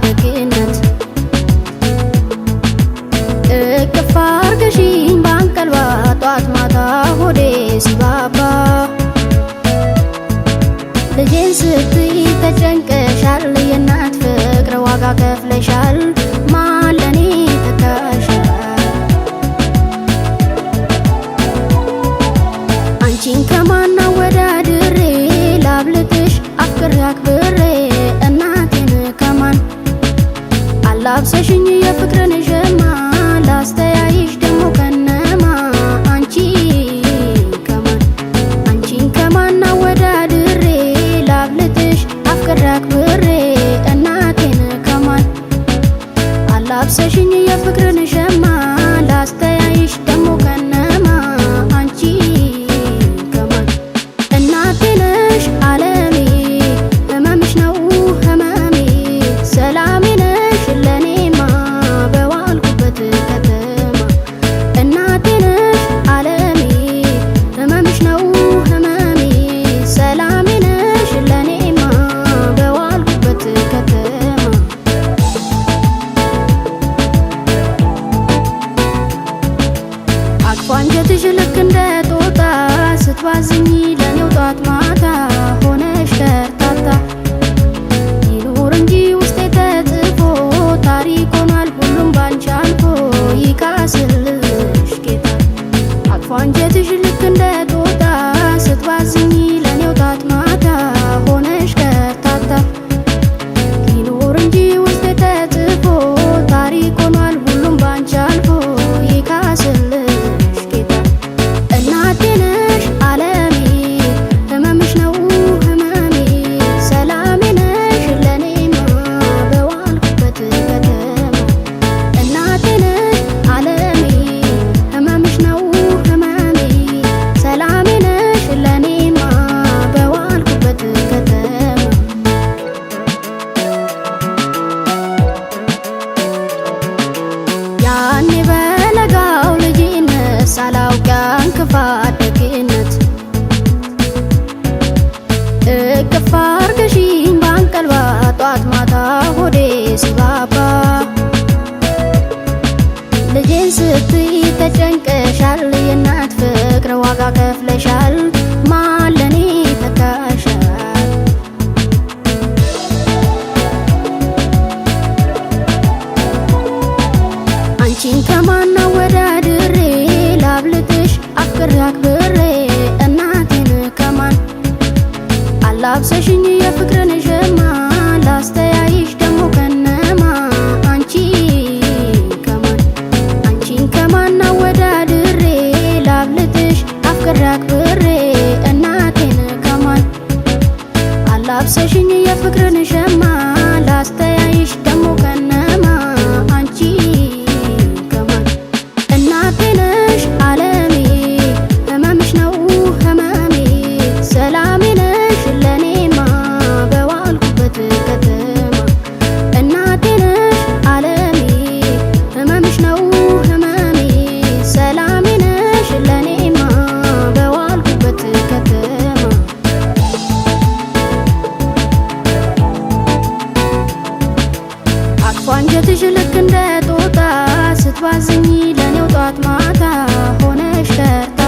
ደግነት እቅፍ አርገሽኝ ባንቀልባ ጧት ማታ ሆዴ ሲባባ ልጄን ስትይ ተጨንቀሻል የእናት ፍቅር ዋጋ ከፍለሻል ማን ለኔ ተካሻል አንቺን ከማን አወዳድሬ ላብልጥሽ አፍቅሬ አክብሬ እናቴን ከማን አላብሰሽኝ የፍቅርን ሸማ ላስተያይሽ ደሞ ከነማ አንቺ ከማን አንቺን ከማን አወዳድሬ ላብልጥሽ አፍቅሬ አክብሬ እናቴን ከማን አላብሰሽኝ የፍቅርን ሸማ ላስተያይሽ ደሞ ከነማ አንቺ ከማን እናቴ ነሽ ዓለሜ ህመምሽ ነው ህመሜ ሰላሜ ነሽ ለኔማ በዋልኩበት ከተማ እናቴ ነሽ ዓለሜ ህመምሽ ነው ህመሜ ሰላሜ ነሽ ለኔማ በዋልኩበት ከተማ አቅፎ አንጀትሽ ልክ እንደ ጦጣ ስትባዝኝ ለኔው ጧት ማታ ሆነሽ ከርታታ ይኑር እንጂ ውስጤ ተጽፎ ታሪክ ሆኗል ሁሉም ባንቺ አልፎ ይካስልሽ ጌታ አቅፎ አንጀትሽ ልክ እንደ ጦጣ ስትባዝኝ ለኔው ጧት ማታ ሆነሽ ከርታታ ይኑር እንጂ ውስጤ ተጽፎ ታሪክ ሆኗል ሁሉም ባንቺ አልፎ ይካስልሽ ጌታ እናቴ ነሽ ዓለሜ ህመምሽ ነው ህመሜ ሰላሜ ነሽ ለኔማ በዋልኩበት ከተማ እናቴ ነሽ ዓለሜ ህመምሽ ነው ህመሜ ሰላሜ ነሽ ለኔማ በዋልኩበት ከተማ ያኔ በለጋው ልጅነት ሳላውቅ እንክፋት ደግነት እቅፍ አርገሽኝ ባንቀልባ ጧት ማታ ሆዴ ሲባባ ልጄን ስትይ ተጨንቀሻል የእናት ፍቅር ዋጋ ከፍለሻል ማን ለኔ ተካሻል አንቺን ከማን አወዳድሬ ላብልጥሽ አፍቅሬ አክብሬ እናቴን ከማን አላብሰሽኝ የፍቅርን ሸማ ላስተያይሽ ደሞ ከነማ አንቺ ከማን አንቺን ከማን አወዳድሬ ላብልጥሽ አፍቅሬ አክብሬ እናቴን ከማን አላብሰሽኝ የፍቅርን ሸማ ላስተያይሽ ደሞ ከነማ አንቺ ከማን እናቴ ነሽ ዓለሜ ህመምሽ ነው ህመሜ ሰላሜ ነሽ ለኔማ በዋልኩበት ከተማ እናቴ ነሽ ዓለሜ ህመምሽ ነው ህመሜ ሰላሜ ነሽ ለኔማ በዋልኩበት ከተማ አቅፎ አንጀትሽ ልክ እንደ ጦጣ ስትባዝኝ ለኔው ጧት ማታ ሆነሽ ከርታ